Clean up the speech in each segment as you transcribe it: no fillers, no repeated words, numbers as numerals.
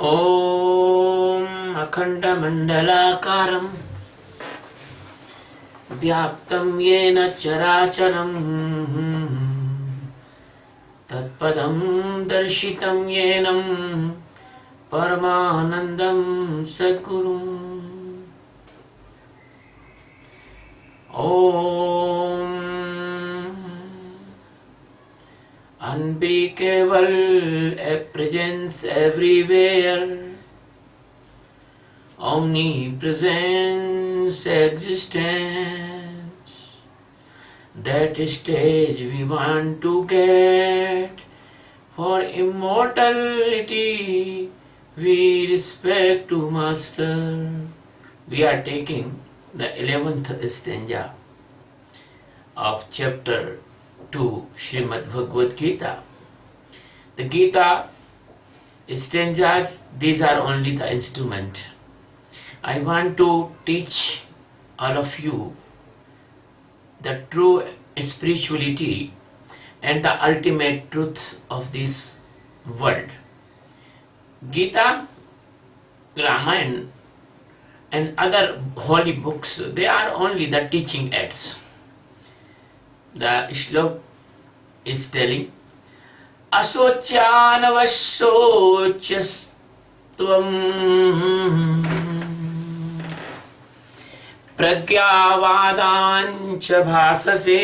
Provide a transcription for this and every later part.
ॐ अखण्डमण्डलाकारं व्याप्तं येन चराचरं तत्पदं दर्शितं येन परमानन्दं सद्गुरुम् ॐ unbreakable, a presence everywhere, omnipresence, existence. That stage we want to get. For immortality, we respect to Master. We are taking the 11th stanza of chapter 2 Srimad Bhagavad Geeta. The Gita stanzas, these are only the instrument. I want to teach all of you the true spirituality and the ultimate truth of this world. Gita, Ramayana and other holy books, they are only the teaching aids. The shlok is telling asocyanavasochyastvam pragyavadancha bhasase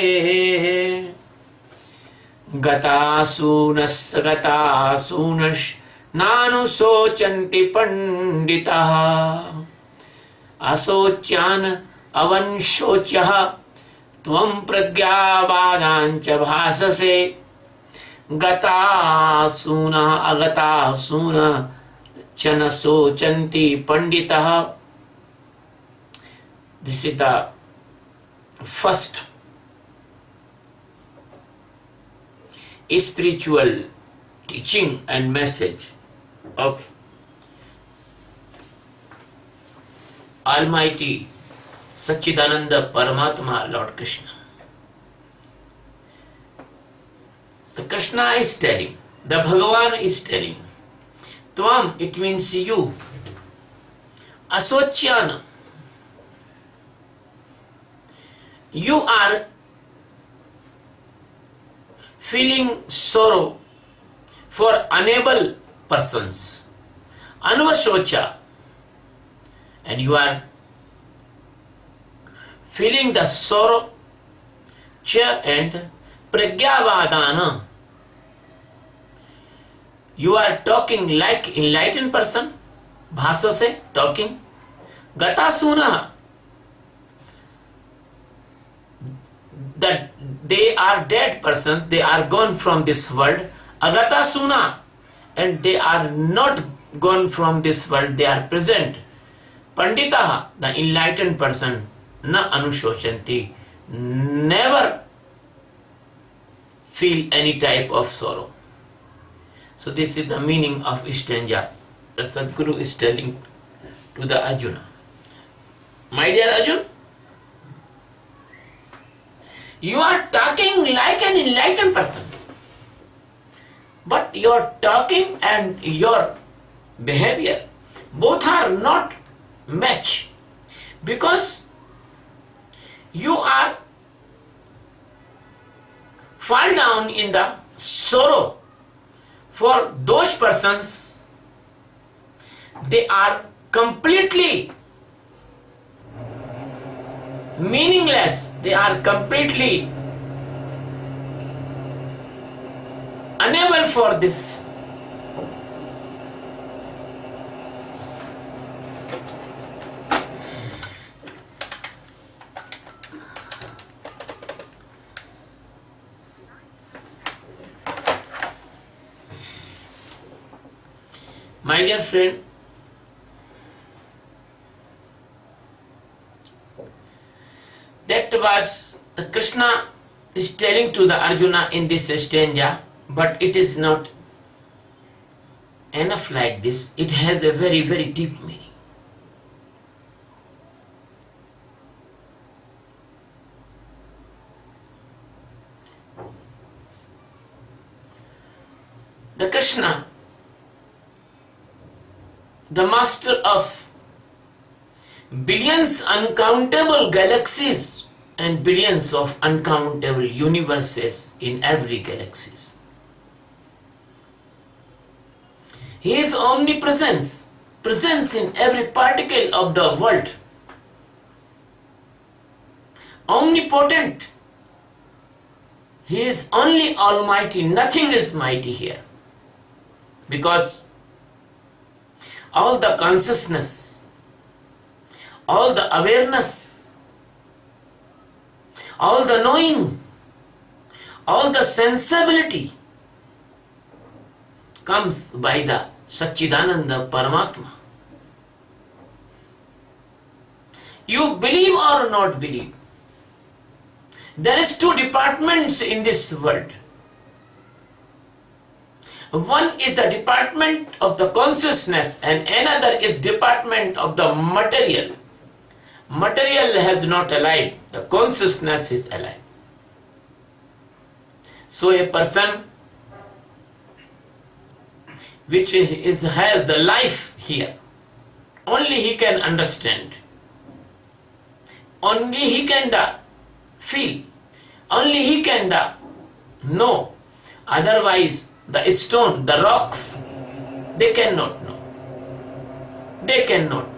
gatasunas gatasunash nanusochanti panditah asocyan avanshochyah त्वं प्रज्ञावादांच भाससे गतासूना अगतासूना च न शोचन्ति पंडितः. This is the first spiritual teaching and message of Almighty Sachidananda Paramatma Lord Krishna. The Krishna is telling, the Bhagavan is telling, Tvam, it means you, Asochyana, you are feeling sorrow for unable persons, Anvasocha, and you are feeling the sorrow, cha and pragyavadana. You are talking like enlightened person, bhasa se talking. Gatasuna, that they are dead persons, they are gone from this world. Agatasuna, and they are not gone from this world, they are present. Panditaha, the enlightened person, na anushochanti, never feel any type of sorrow. So this is the meaning of stanza. The Sadguru is telling to the Arjuna, my dear Arjuna, you are talking like an enlightened person, but your talking and your behavior both are not match, because you are fall down in the sorrow for those persons. They are completely meaningless, they are completely unable for this. My dear friend, that was the Krishna is telling to the Arjuna in this stanza, but it is not enough like this. It has a very, very deep meaning. The Krishna the master of billions uncountable galaxies and billions of uncountable universes in every galaxy. He is omnipresence, presence in every particle of the world. Omnipotent. He is only almighty, nothing is mighty here. Because all the consciousness, all the awareness, all the knowing, all the sensibility comes by the Satchidananda Paramatma. You believe or not believe, there is two departments in this world. One is the department of the consciousness and another is department of the material. Material has not alive, the consciousness is alive. So a person which has the life here, only he can understand, only he can feel, only he can know. Otherwise the stone, the rocks, they cannot know. They cannot know.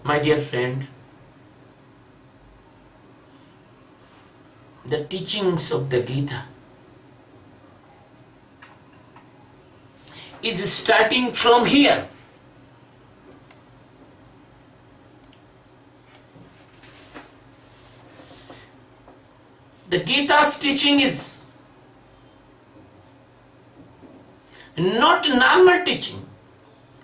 My dear friend, the teachings of the Gita is starting from here. The Gita's teaching is not normal teaching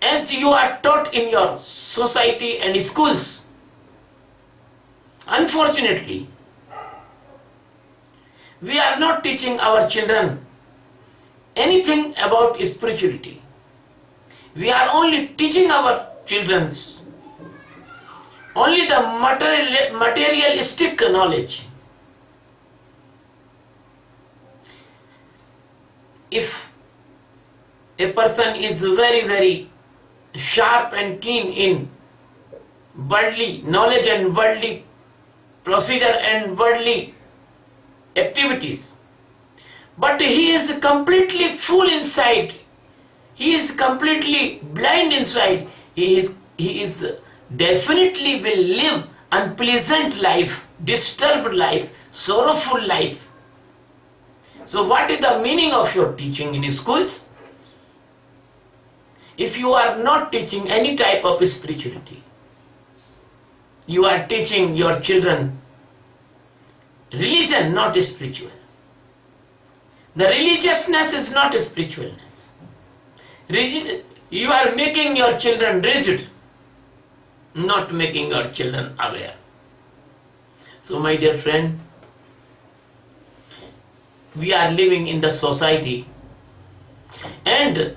as you are taught in your society and schools. Unfortunately, we are not teaching our children anything about spirituality. We are only teaching our children only the materialistic knowledge. If a person is very, very sharp and keen in worldly knowledge and worldly procedure and worldly activities, but he is completely full inside, he is completely blind inside, he is definitely will live unpleasant life, disturbed life, sorrowful life. So what is the meaning of your teaching in schools? If you are not teaching any type of spirituality, you are teaching your children religion, not spiritual. The religiousness is not spiritualness. You are making your children rigid, not making your children aware. So my dear friend, we are living in the society and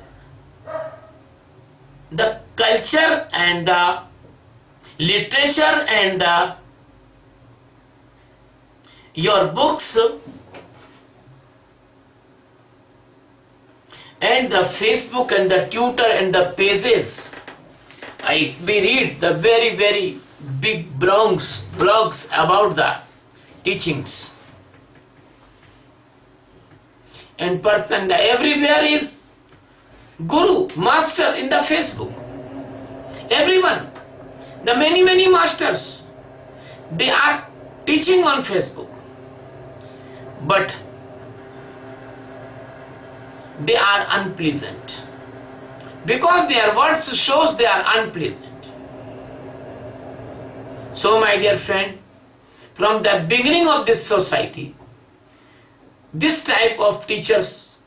the culture and the literature and your books and the Facebook and the Twitter and the pages, we read the very, very big blogs about the teachings. And person everywhere is guru, master in the Facebook. Everyone, the many masters, they are teaching on Facebook. But they are unpleasant. Because their words shows they are unpleasant. So my dear friend, from the beginning of this society, this type of teachers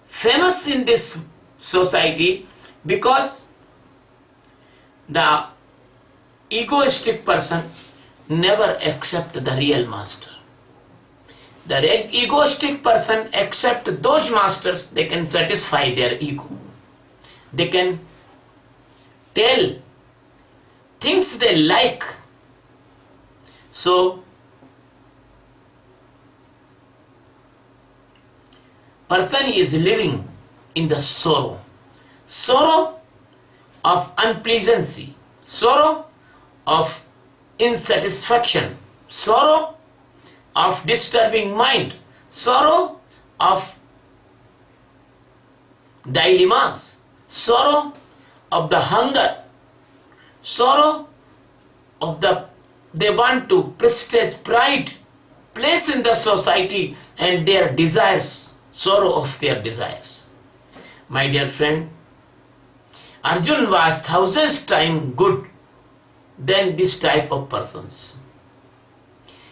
famous in this society because the egoistic person never accept the real master. The egoistic person accept those masters, they can satisfy their ego. They can tell things they like. So, person is living in the sorrow. Sorrow of unpleasancy, sorrow of insatisfaction, sorrow of disturbing mind, sorrow of dilemmas, sorrow of the hunger, sorrow of they want to prestige, pride, place in the society, and their desires, sorrow of their desires. My dear friend, Arjun was thousands times good than this type of persons.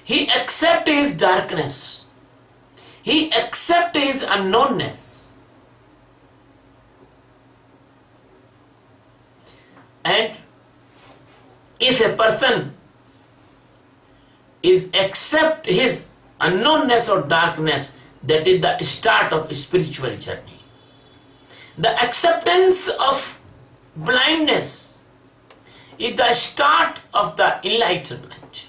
He accepted his darkness. He accepted his unknownness. And if a person is accept his unknownness or darkness, that is the start of spiritual journey. The acceptance of blindness is the start of the enlightenment.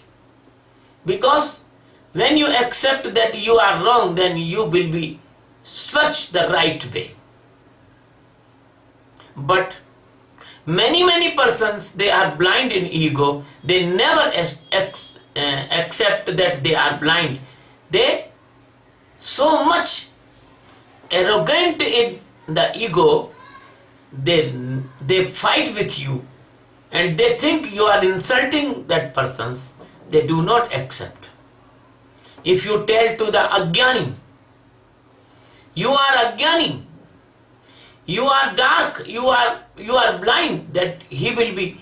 Because when you accept that you are wrong, then you will be such the right way. But many persons, they are blind in ego. They never accept that they are blind. They so much arrogant in the ego, they fight with you and they think you are insulting that persons. They do not accept. If you tell to the Ajnani, you are Ajnani, you are dark, you are blind, that he will be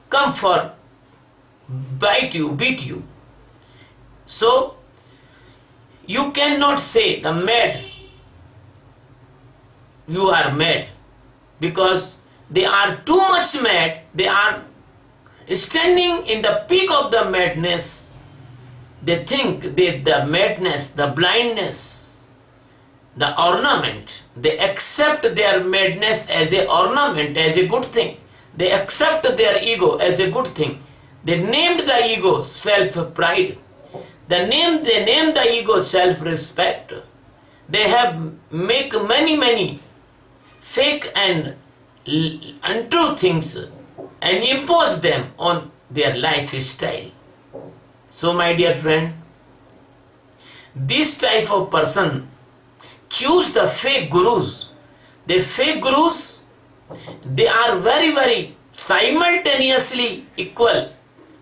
come for bite you, beat you. So you cannot say the mad, you are mad, because they are too much mad. They are standing in the peak of the madness. They think that the madness, the blindness, the ornament, they accept their madness as a ornament, as a good thing. They accept their ego as a good thing. They named the ego self-pride. They named the ego self-respect. They have make many fake and untrue things and impose them on their lifestyle. So my dear friend, this type of person choose the fake gurus. The fake gurus, they are very simultaneously equal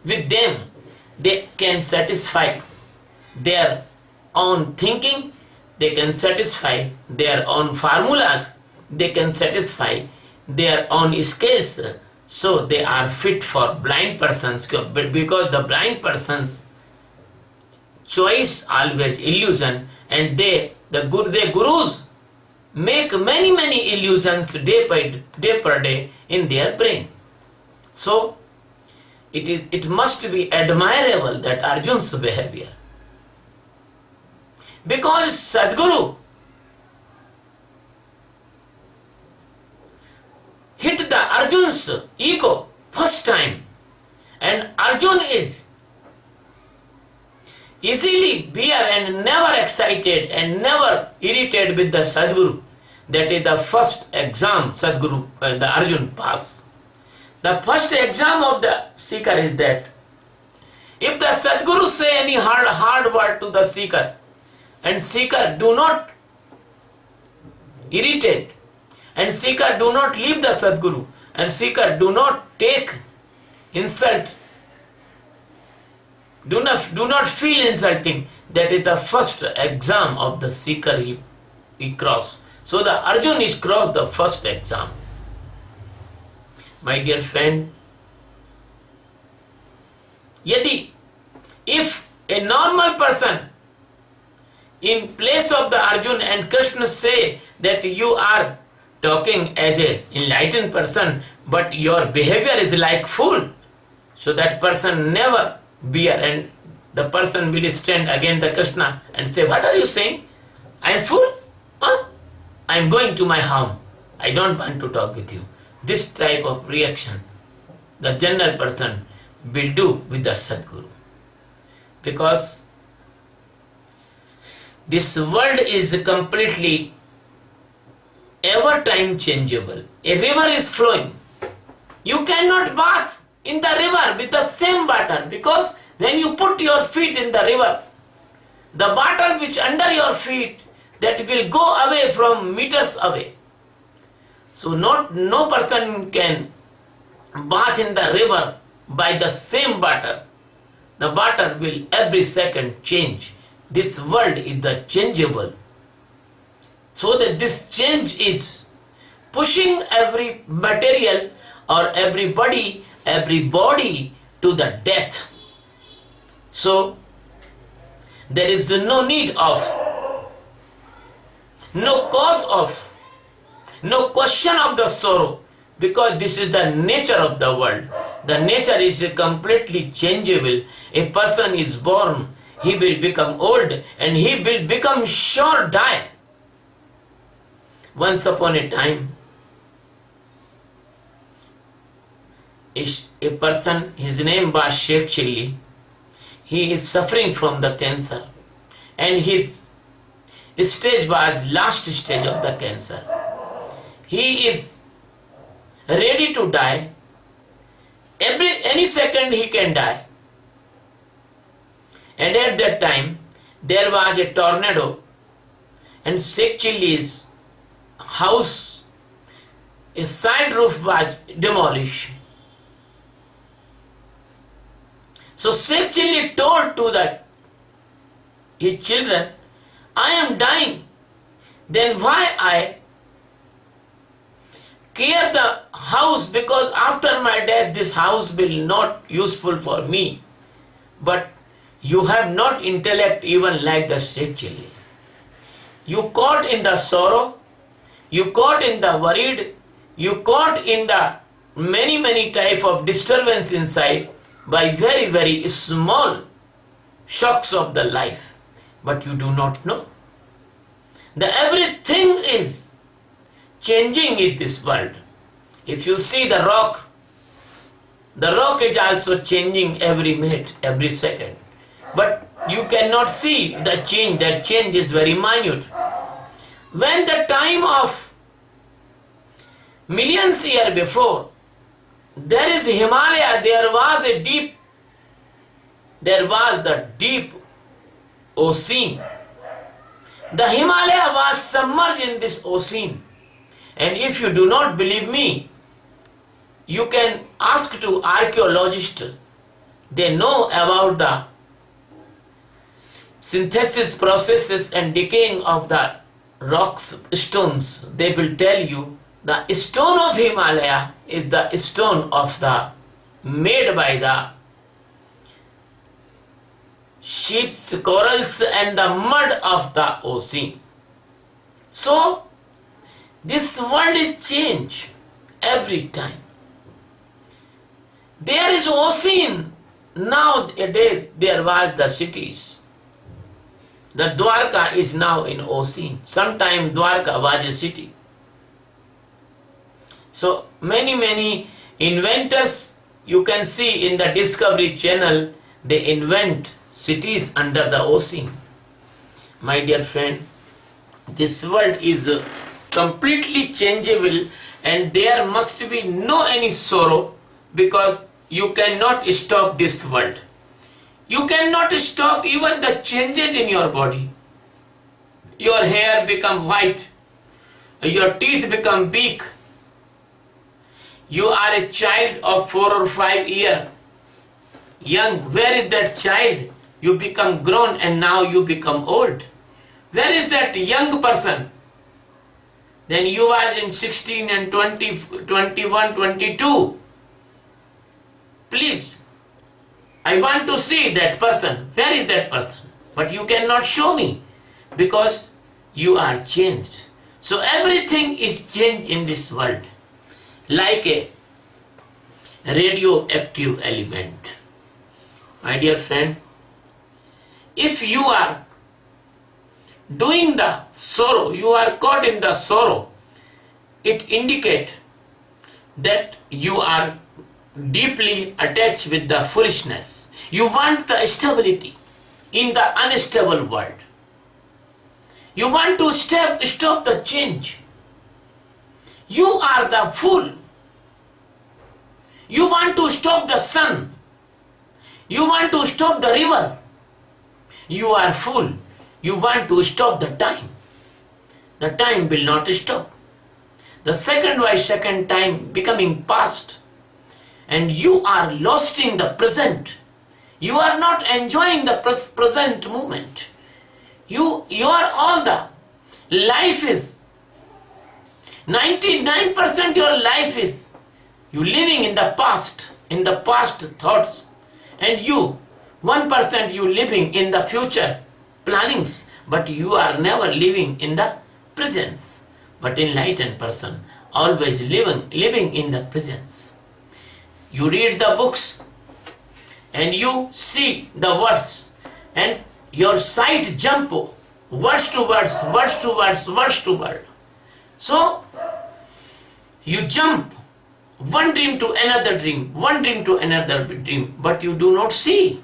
with them. They can satisfy their own thinking, they can satisfy their own formulas, they can satisfy their own skills. So they are fit for blind persons, but because the blind persons choice always illusion, and the gurus make many illusions day per day in their brain. So it must be admirable that Arjun's behavior, because Sadguru hit the Arjun's ego first time, and Arjun is easily bear and never excited and never irritated with the Sadguru. That is the first exam Sadguru, the Arjun pass. The first exam of the seeker is that if the Sadguru say any hard word to the seeker, and seeker do not irritate, and seeker do not leave the Sadguru, and seeker do not take insult, do not feel insulting, that is the first exam of the seeker he crossed. So the Arjun is crossed the first exam. My dear friend, if a normal person in place of the Arjun and Krishna say that you are talking as a enlightened person, but your behavior is like fool, so that person never bear, and the person will stand against the Krishna and say, what are you saying? I am fool? Huh? I am going to my home. I don't want to talk with you. This type of reaction the general person will do with the Sadguru. Because this world is completely ever time changeable. A river is flowing. You cannot bath in the river with the same water, because when you put your feet in the river, the water which under your feet, that will go away from meters away. So no person can bath in the river by the same water. The water will every second change. This world is the changeable. So that this change is pushing every material or everybody to the death. So there is no need of, no cause of, no question of the sorrow, because this is the nature of the world. The nature is completely changeable. A person is born, he will become old, and he will become sure die. Once upon a time, a person, his name was Sheikh Chilli, he is suffering from the cancer, and his stage was last stage of the cancer. He is ready to die. Any second he can die. And at that time, there was a tornado, and Sheikh Chilli's house, a side roof was demolished. So Sheikh Chilli told to his children, I am dying. Then why I care the house, because after my death this house will not useful for me. But you have not intellect even like the Sheikh Chilli. You caught in the sorrow, you caught in the worried, you caught in the many type of disturbance inside by very small shocks of the life. But you do not know. Everything is changing in this world. If you see the rock is also changing every minute, every second. But you cannot see the change. That change is very minute. When the time of millions years before, there is Himalaya, there was the deep ocean. The Himalaya was submerged in this ocean. And if you do not believe me, you can ask to archaeologists. They know about the synthesis processes and decaying of the rocks, stones. They will tell you the stone of Himalaya is the stone of the made by the ships, corals and the mud of the ocean. So this world is changed every time. There is ocean. Nowadays there was the cities. The Dwarka is now in ocean. Sometime Dwarka was a city. So many inventors you can see in the Discovery Channel, they invent cities under the ocean. My dear friend, this world is completely changeable, and there must be no any sorrow, because you cannot stop this world. You cannot stop even the changes in your body. Your hair become white, your teeth become big. You are a child of 4 or 5 years young. Where is that child? You become grown and now you become old. Where is that young person? Then you was in 16 and 20, 21, 22. Please, I want to see that person. Where is that person? But you cannot show me, because you are changed. So everything is changed in this world, like a radioactive element. My dear friend, if you are doing the sorrow, you are caught in the sorrow, it indicates that you are deeply attached with the foolishness. You want the stability in the unstable world. You want to stop the change. You are the fool. You want to stop the sun. You want to stop the river. You are fool. You want to stop the time. The time will not stop. The second by second time becoming past. And you are lost in the present. You are not enjoying the present moment. You are all the life is 99% your life is you living in the past thoughts, and you 1% you living in the future plannings, but you are never living in the presence. But enlightened person always living in the presence. You read the books and you see the words, and your sight jump words to words, words to words, words to word. So you jump one dream to another dream, one dream to another dream, but you do not see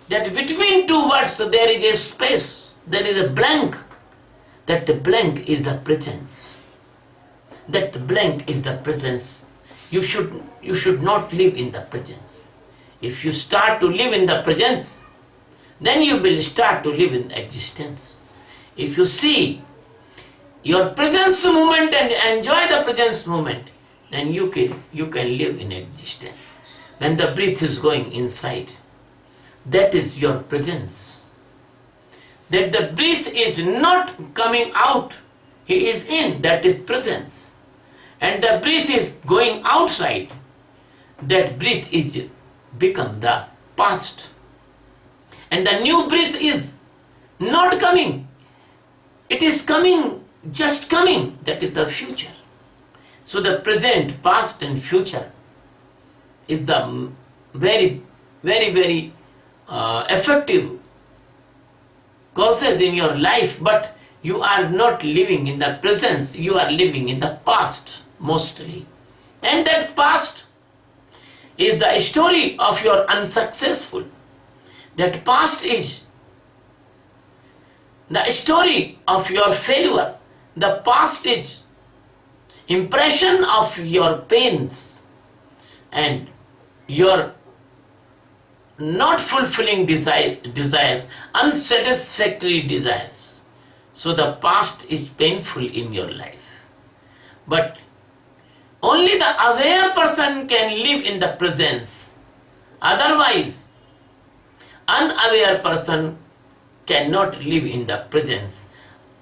that between two words there is a space, there is a blank. That blank is the presence. That blank is the presence. You should not live in the presence. If you start to live in the presence, then you will start to live in existence. If you see your presence moment and enjoy the presence moment, then you can live in existence. When the breath is going inside, that is your presence. That the breath is not coming out, he is in, that is presence. And the breath is going outside, that breath is become the past. And the new breath is not coming, it is coming, just coming, that is the future. So the present, past and future is the very, very, very effective causes in your life, but you are not living in the presence, you are living in the past mostly. And that past is the story of your unsuccessful. That past is the story of your failure. The past is impression of your pains and your not fulfilling desires, unsatisfactory desires. So the past is painful in your life. But only the aware person can live in the presence. Otherwise, unaware person cannot live in the presence.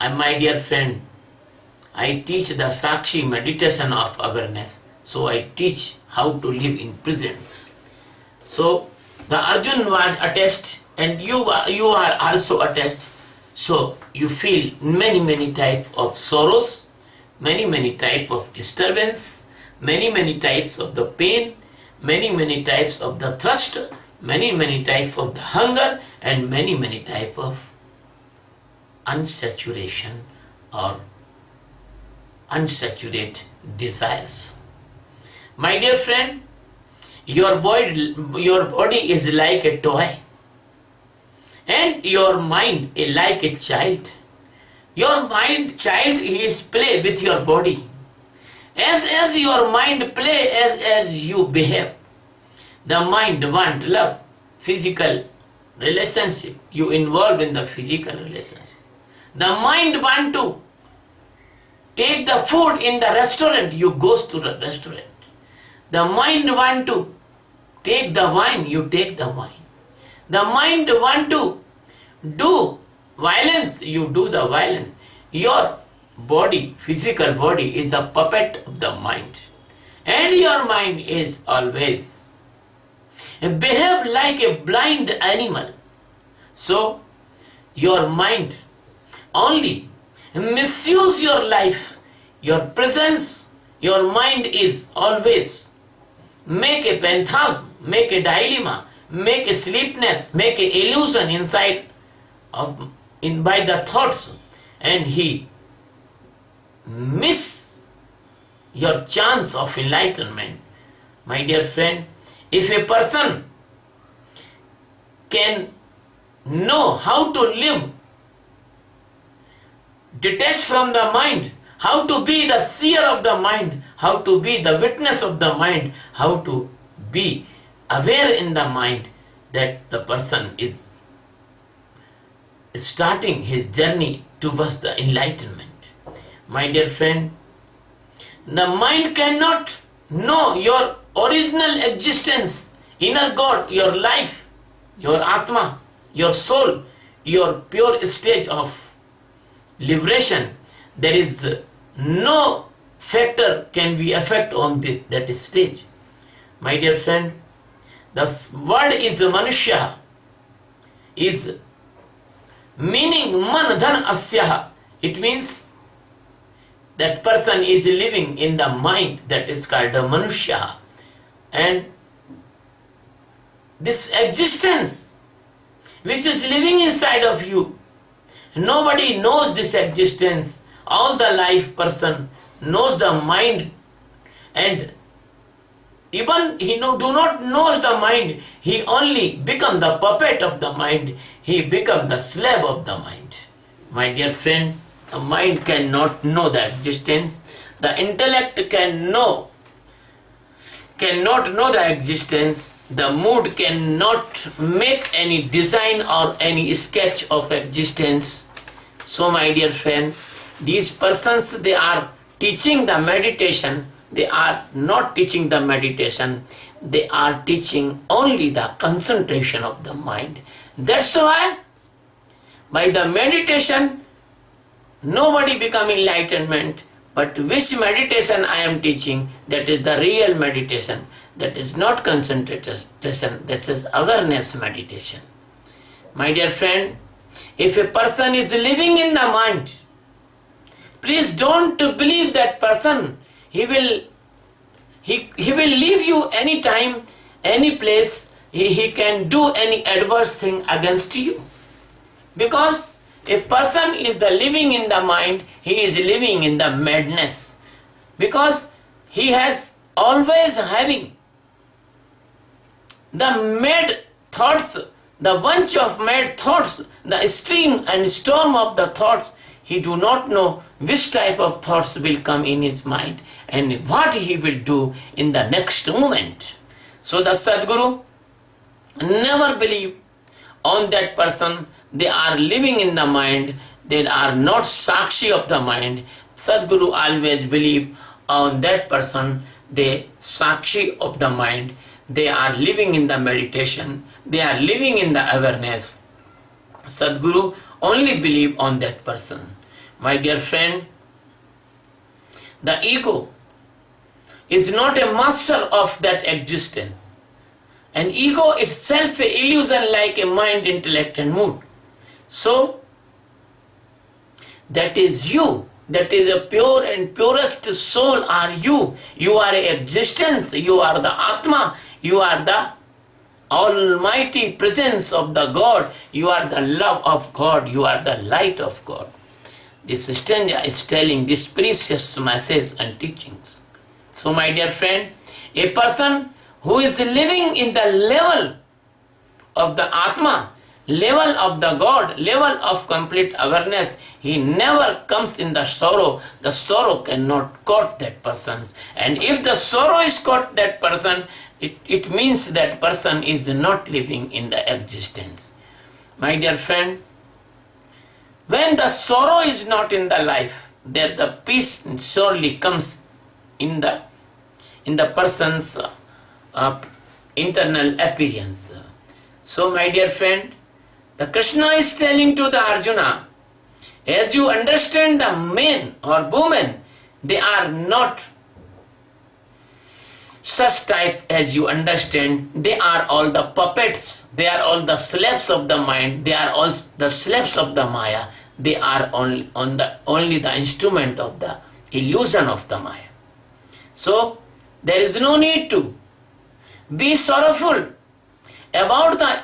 And my dear friend, I teach the Sakshi meditation of awareness. So I teach how to live in presence. So the Arjun was attached and you are also attached. So you feel many types of sorrows, many types of disturbance, many types of the pain, many types of the thirst, many types of the hunger, and many types of unsaturation or unsaturated desires. My dear friend, your body is like a toy and your mind is like a child. Your child is play with your body. As your mind play, as you behave, the mind want love, physical relationship, you involve in the physical relationship. The mind want to take the food in the restaurant, you goes to the restaurant. The mind want to take the wine, you take the wine. The mind want to do violence, you do the violence. Your body, physical body, is the puppet of the mind. And your mind is always behave like a blind animal. So your mind only misuse your life, your presence, your mind is always make a phantasm, make a dilemma, make a sleepness, make a illusion inside by the thoughts, and he miss your chance of enlightenment. My dear friend, if a person can know how to live detached from the mind, how to be the seer of the mind, how to be the witness of the mind, how to be aware in the mind, that the person is starting his journey towards the enlightenment. My dear friend, the mind cannot know your original existence, inner God, your life, your Atma, your soul, your pure stage of liberation. There is no factor can be affect on that stage. My dear friend, the word is Manushya, is meaning Man Dhan Asya. It means that person is living in the mind, that is called the Manushya. And this existence which is living inside of you, nobody knows this existence. All the life person knows the mind, and even he do not knows the mind, he only become the puppet of the mind, he become the slave of the mind. My dear friend, the mind cannot know the existence, the intellect cannot know the existence, the mood cannot make any design or any sketch of existence. So my dear friend, these persons, they are teaching the meditation, they are not teaching the meditation, they are teaching only the concentration of the mind. That's why by the meditation nobody become enlightenment. But which meditation I am teaching, that is the real meditation, that is not concentration, this is awareness meditation. My dear friend, if a person is living in the mind, please don't believe that person. He will leave you any time, any place. He can do any adverse thing against you. Because a person is the living in the mind, he is living in the madness. Because he has always having the mad thoughts, the bunch of mad thoughts, the stream and storm of the thoughts. He do not know which type of thoughts will come in his mind and what he will do in the next moment. So the Sadguru never believe on that person. They are living in the mind, they are not Sakshi of the mind. Sadguru always believe on that person, they Sakshi of the mind. They are living in the meditation, they are living in the awareness. Sadguru only believe on that person. My dear friend, the ego is not a master of that existence. And ego itself an illusion like a mind, intellect and mood. So, that is you. That is a pure and purest soul are you. You are a existence. You are the Atma. You are the almighty presence of the God. You are the love of God. You are the light of God. This stanza is telling this precious message and teachings. So my dear friend, a person who is living in the level of the Atma, level of the God, level of complete awareness, he never comes in the sorrow. The sorrow cannot caught that person. And if the sorrow is caught that person, it means that person is not living in the existence. My dear friend, when the sorrow is not in the life, there the peace surely comes in the person's internal appearance. So my dear friend, the Krishna is telling to the Arjuna, as you understand the men or women, they are not such type as you understand. They are all the puppets. They are all the slaves of the mind. They are all the slaves of the Maya. They are only the instrument of the illusion of the Maya. So there is no need to be sorrowful about the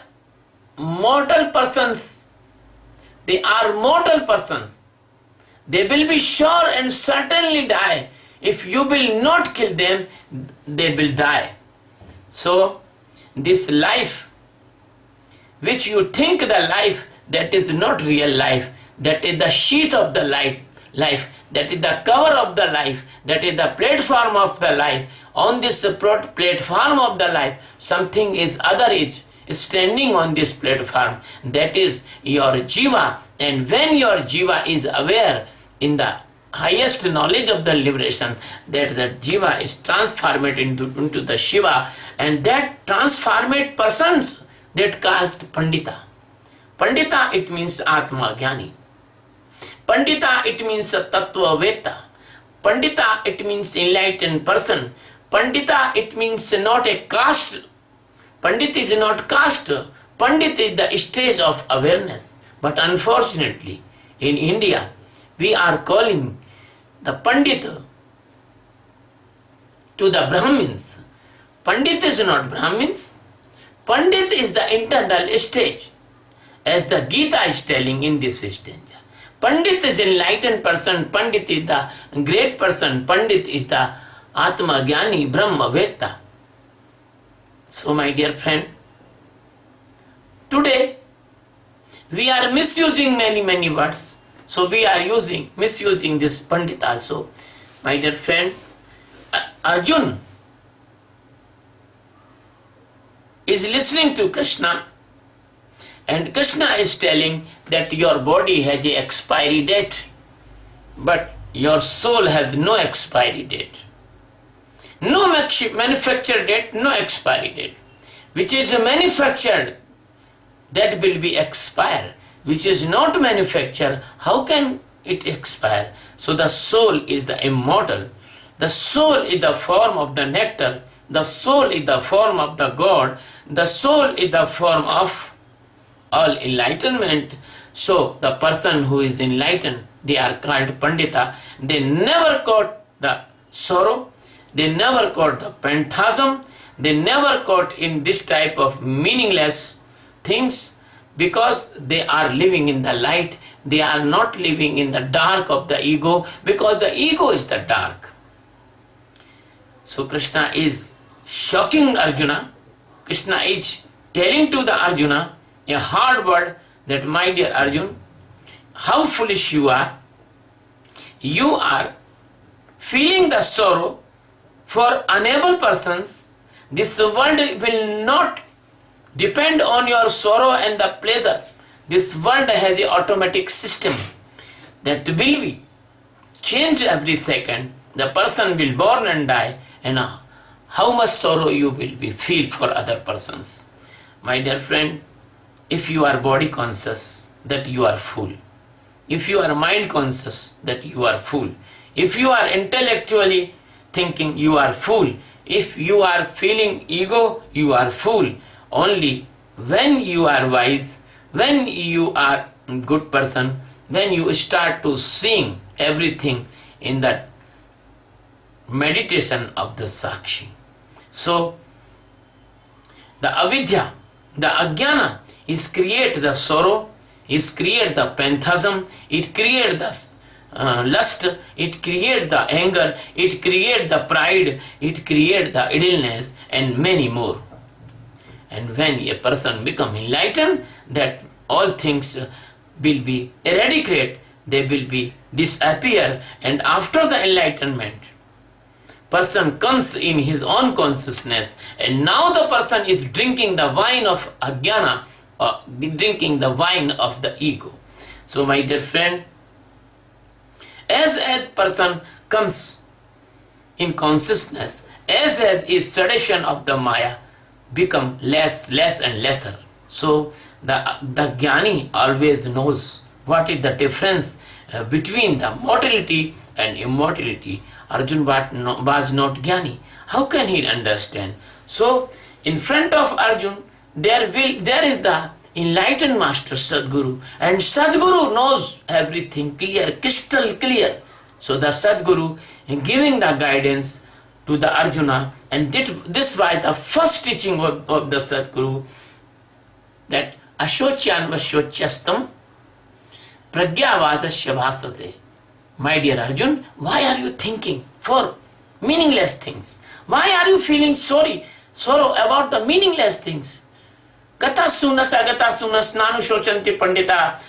mortal persons They are mortal persons. They will be sure and certainly die. If you will not kill them, they will die. So, this life, which you think the life, that is not real life. That is the sheath of the life. That is the cover of the life. That is the platform of the life. On this platform of the life, something is other is standing on this platform. That is your jiva. And when your jiva is aware in the highest knowledge of the liberation, that the jiva is transformed into the Shiva, and that transformed persons, that called Pandita. Pandita, it means Atma Jnani. Pandita, it means a Tattva Veta. Pandita, it means enlightened person. Pandita, it means not a caste. Pandit is not caste. Pandit is the stage of awareness. But unfortunately, in India, we are calling the Pandit to the Brahmins. Pandit is not Brahmins. Pandit is the internal stage. As the Geeta is telling in this stage. Pandit is enlightened person. Pandit is the great person. Pandit is the Atma Jnani Brahma Veta. So my dear friend, today we are misusing many words. So we are misusing this Pandit also. My dear friend, Arjun is listening to Krishna, and Krishna is telling that your body has an expiry date, but your soul has no expiry date. No manufacture date, no expiry date. Which is manufactured, that will be expire. Which is not manufactured, how can it expire? So the soul is the immortal. The soul is the form of the nectar. The soul is the form of the God. The soul is the form of all enlightenment. So the person who is enlightened, they are called Pandita. They never caught the sorrow. They never caught the phantasm. They never caught in this type of meaningless things, because they are living in the light. They are not living in the dark of the ego, because the ego is the dark. So Krishna is shocking Arjuna. Krishna is telling to the Arjuna a hard word that, my dear Arjun, how foolish you are. You are feeling the sorrow for unable persons. This world will not depend on your sorrow and the pleasure. This world has an automatic system that will be changed every second. The person will born and die, and how much sorrow you will be feel for other persons. My dear friend, if you are body conscious, that you are fool. If you are mind conscious, that you are fool. If you are intellectually thinking, you are fool. If you are feeling ego, you are fool. Only when you are wise, when you are good person, when you start to seeing everything in that meditation of the Sakshi. So the avidya, the ajnana is create the sorrow, is create the phantasm, it create the lust, it create the anger, it create the pride, it create the idleness, and many more. And when a person become enlightened, that all things will be eradicated, they will be disappear, and after the enlightenment, person comes in his own consciousness, and now the person is drinking the wine of ajnana, drinking the wine of the ego. So my dear friend, as person comes in consciousness, as is sedation of the Maya become less and lesser. So the Jnani always knows what is the difference between the mortality and immortality. Arjun was not Jnani. How can he understand? So in front of Arjun there is the enlightened master Sadguru, and Sadguru knows everything clear, crystal clear. So the Sadguru giving the guidance to the Arjuna, and this was the first teaching of the Sadguru, that Ashocyan Vashocyastam pragyavadasya bhasate. My dear Arjun, why are you thinking for meaningless things? Why are you feeling sorrow about the meaningless things? Gata sunas agata sunas nanu shochanti pandita.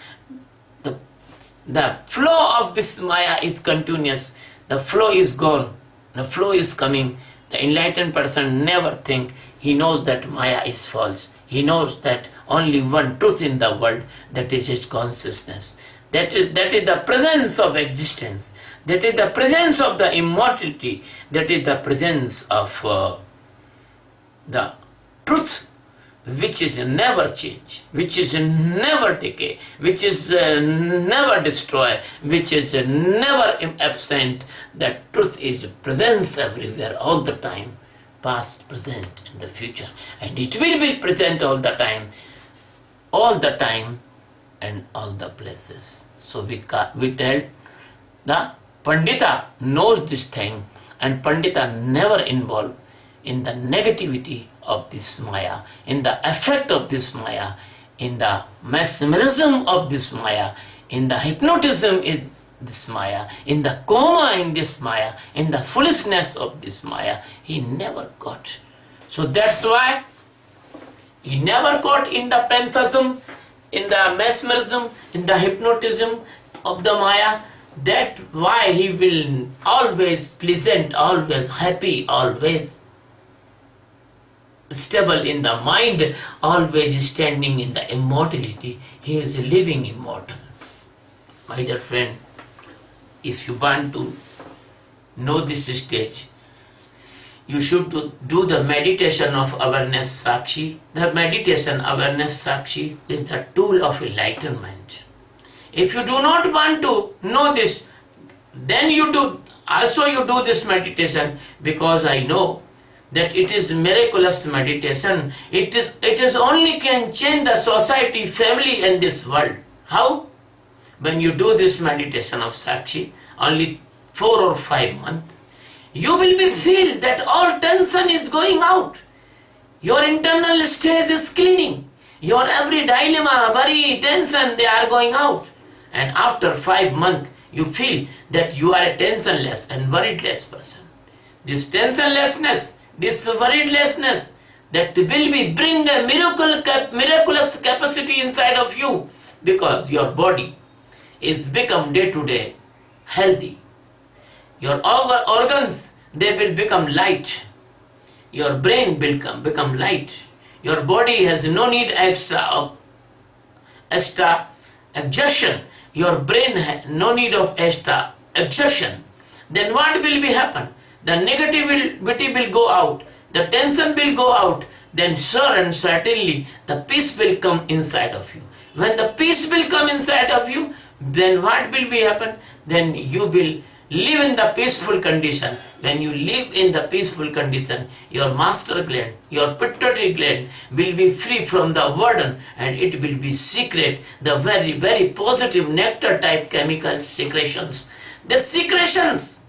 The flow of this Maya is continuous. The flow is gone. The flow is coming. The enlightened person never think. He knows that Maya is false. He knows that only one truth in the world, that is his consciousness. That is the presence of existence. That is the presence of the immortality. That is the presence of the truth, which is never change, which is never decay, which is never destroy, which is never absent. That truth is presence everywhere, all the time, past, present, and the future. And it will be present all the time, and all the places. So we tell the Pandita knows this thing, and Pandita never involved in the negativity of this Maya, in the effect of this Maya, in the mesmerism of this Maya, in the hypnotism in this Maya, in the coma in this Maya, in the foolishness of this Maya. He never got. So that's why he never got in the phantasm, in the mesmerism, in the hypnotism of the Maya. That's why he will always pleasant, always happy, always stable in the mind, always standing in the immortality. He is a living immortal. My dear friend, if you want to know this stage, you should do the meditation of awareness Sakshi. The meditation awareness Sakshi is the tool of enlightenment. If you do not want to know this, then you do this meditation, because I know that it is miraculous meditation. It is only can change the society, family, and this world. How? When you do this meditation of Sakshi, only 4 or 5 months, you will be feel that all tension is going out. Your internal stage is cleaning. Your every dilemma, worry, tension, they are going out. And after 5 months, you feel that you are a tensionless and worriedless person. This tensionlessness, this worriedlessness, that will be bring a miraculous capacity inside of you, because your body is become day to day healthy. Your organs, they will become light. Your brain will become light. Your body has no need extra exertion. Your brain has no need of extra exertion. Then what will be happen? The negativity will go out. The tension will go out. Then sure and certainly the peace will come inside of you. When the peace will come inside of you, then what will be happen? Then you will live in the peaceful condition. When you live in the peaceful condition, your master gland, your pituitary gland will be free from the burden, and it will be secret the very, very positive nectar type chemical secretions. The secretions,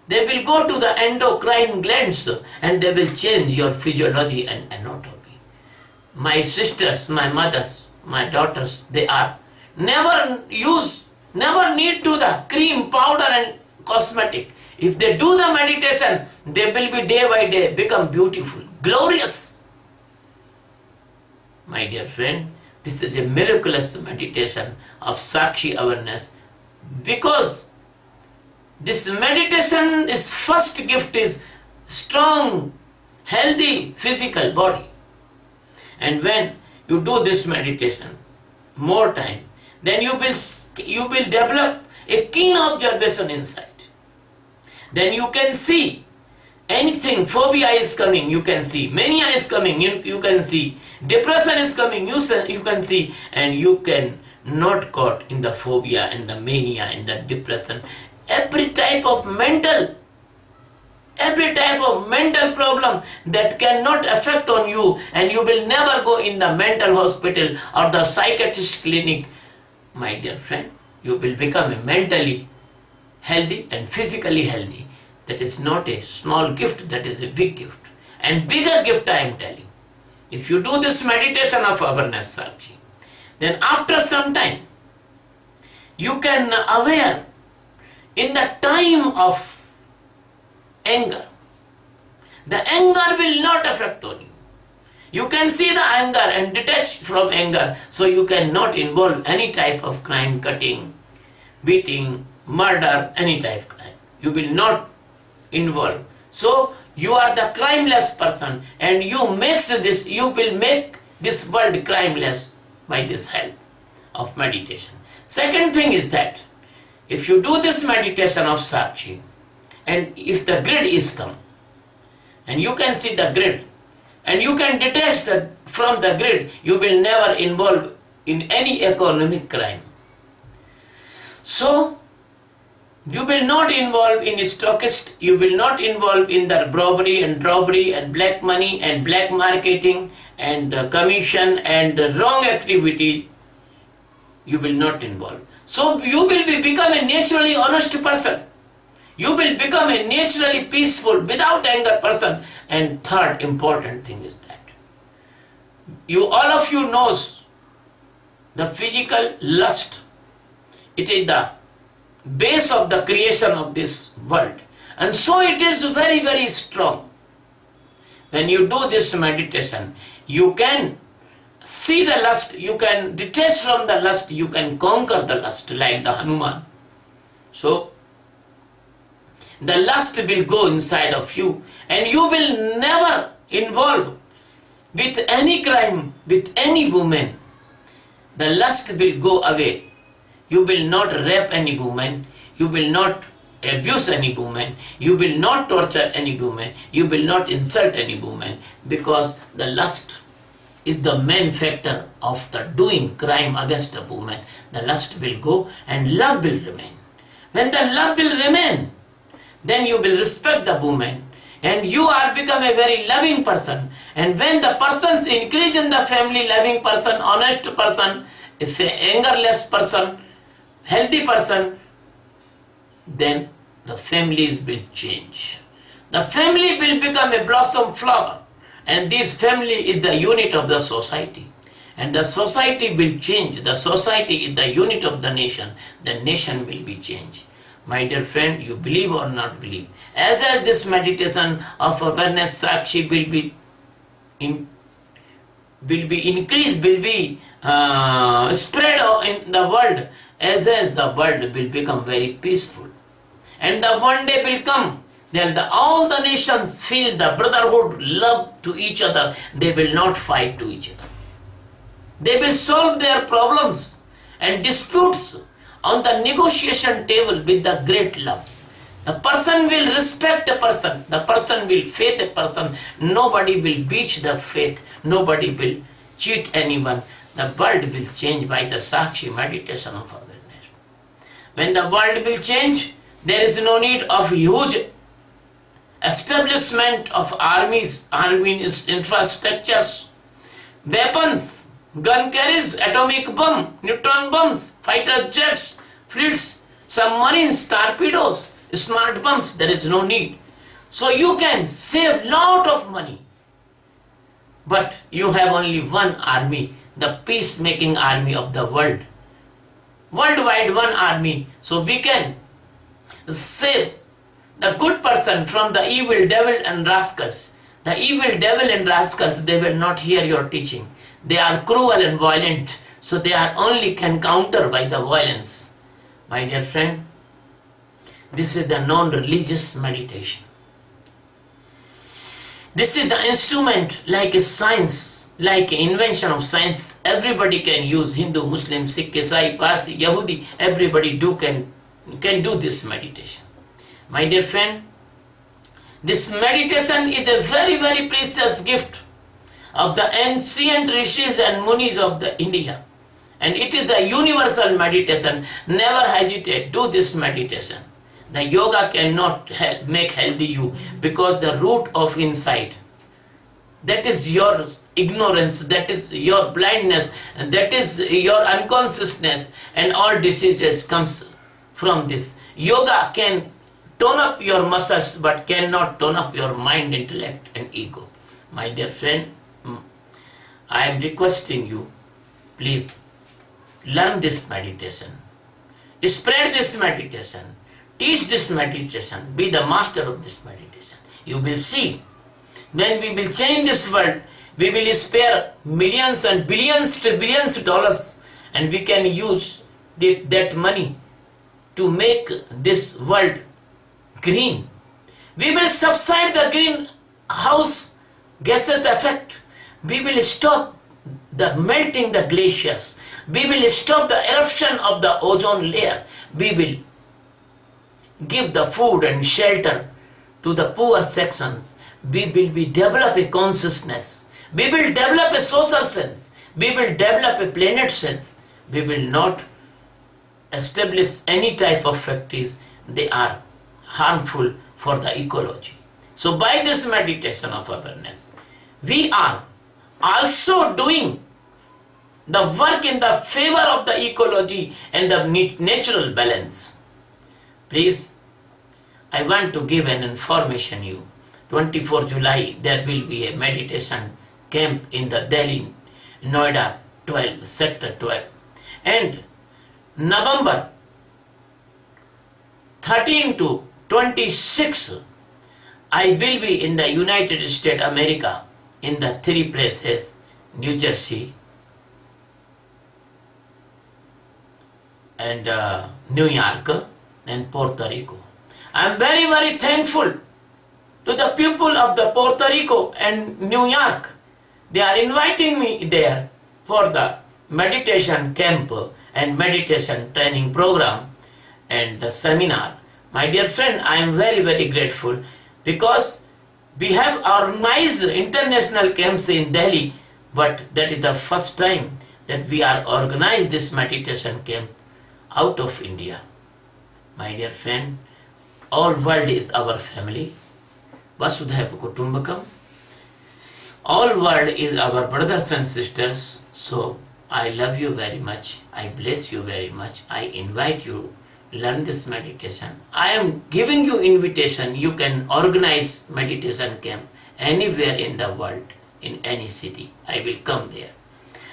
they will go to the endocrine glands, and they will change your physiology and anatomy. My sisters, my mothers, my daughters, they are never need to the cream, powder and cosmetic. If they do the meditation, they will be day by day become beautiful, glorious. My dear friend, this is a miraculous meditation of Sakshi awareness, because this meditation is first gift is strong, healthy physical body. And when you do this meditation more time, then you will develop a keen observation inside. Then you can see anything. Phobia is coming, you can see. Mania is coming, you can see. Depression is coming, you can see. And you can not caught in the phobia and the mania and the depression. Every type of mental problem that cannot affect on you, and you will never go in the mental hospital or the psychiatrist clinic. My dear friend, you will become mentally healthy and physically healthy. That is not a small gift, that is a big gift. And bigger gift I am telling. If you do this meditation of awareness, Sakshi, then after some time, You can aware in the time of anger. The anger will not affect on you. You can see the anger and detach from anger, so you cannot involve any type of crime, cutting, beating, murder, any type of crime. You will not involve. So you are the crimeless person, and you will make this world crimeless by this help of meditation. Second thing is that if you do this meditation of Sakshi, and if the grid is come, and you can see the grid, and you can detach from the grid, you will never involve in any economic crime. So, you will not involve in stockist, you will not involve in the robbery and black money and black marketing and commission and wrong activity. You will not involve. So, you will become a naturally honest person. You will become a naturally peaceful, without anger person. And third important thing is that all of you knows the physical lust. It is the base of the creation of this world, and so it is very, very strong. When you do this meditation, you can see the lust, you can detach from the lust, you can conquer the lust like the Hanuman. So the lust will go inside of you, and you will never involve with any crime, with any woman. The lust will go away. You will not rape any woman, you will not abuse any woman, you will not torture any woman, you will not insult any woman, because the lust is the main factor of the doing crime against a woman. The lust will go and love will remain. When the love will remain, then you will respect the woman, and you are become a very loving person. And when the persons increase in the family, loving person, honest person, if an angerless person, healthy person, then the families will change. The family will become a blossom flower, and this family is the unit of the society, and the society will change. The society is the unit of the nation. The nation will be changed. My dear friend, you believe or not believe, as this meditation of awareness Sakshi will be increased, will be spread in the world, as the world will become very peaceful. And the one day will come, then all the nations feel the brotherhood, love to each other. They will not fight to each other. They will solve their problems and disputes on the negotiation table with the great love. The person will respect a person. The person will faith a person. Nobody will breach the faith. Nobody will cheat anyone. The world will change by the Sakshi meditation of awareness. When the world will change, there is no need of huge establishment of armies, army infrastructures, weapons, gun carriers, atomic bomb, neutron bombs, fighter jets, fleets, submarines, torpedoes, smart bombs. There is no need. So you can save lot of money. But you have only one army, the peacemaking army of the world. Worldwide one army. So we can save the good person from the evil devil and rascals. The evil devil and rascals, they will not hear your teaching. They are cruel and violent, so they are only can counter by the violence. My dear friend, this is the non-religious meditation. This is the instrument like a science, like an invention of science. Everybody can use, Hindu, Muslim, Sikh, Isai, Parsi, Yahudi, everybody can do this meditation. My dear friend, this meditation is a very, very precious gift of the ancient rishis and munis of the India. And it is the universal meditation. Never hesitate, do this meditation. The yoga cannot make healthy you, because the root of insight, that is your ignorance, that is your blindness, that is your unconsciousness, and all diseases comes from this. Yoga can tone up your muscles, but cannot tone up your mind, intellect and ego. My dear friend, I am requesting you, please learn this meditation. spread this meditation, teach this meditation, be the master of this meditation. You will see, when we will change this world, we will spare millions and billions to billions of dollars, and we can use that money to make this world green. We will subside the greenhouse gases effect. We will stop the melting the glaciers. We will stop the eruption of the ozone layer. We will give the food and shelter to the poor sections. We will develop a consciousness. We will develop a social sense. We will develop a planet sense. We will not establish any type of factories. They are harmful for the ecology. So by this meditation of awareness, we are also doing the work in the favor of the ecology and the natural balance. Please, I want to give an information you. 24 July, there will be a meditation camp in the Delhi, Noida 12, Sector 12. And November 13 to 26, I will be in the United States America in the 3 places, New Jersey and New York and Puerto Rico. I am very, very thankful to the people of the Puerto Rico and New York. They are inviting me there for the meditation camp and meditation training program and the seminar. My dear friend, I am very, very grateful because we have organized international camps in Delhi, but that is the first time that we are organized this meditation camp out of India. My dear friend, all world is our family. Vasudhaiva Kutumbakam. All world is our brothers and sisters. So I love you very much. I bless you very much. I invite you learn this meditation. I am giving you invitation. You can organize meditation camp anywhere in the world, in any city. I will come there.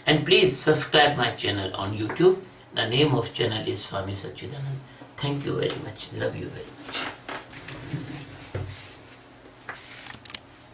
And please subscribe my channel on YouTube. The name of channel is Swami Sachidanand. Thank you very much. Love you very much.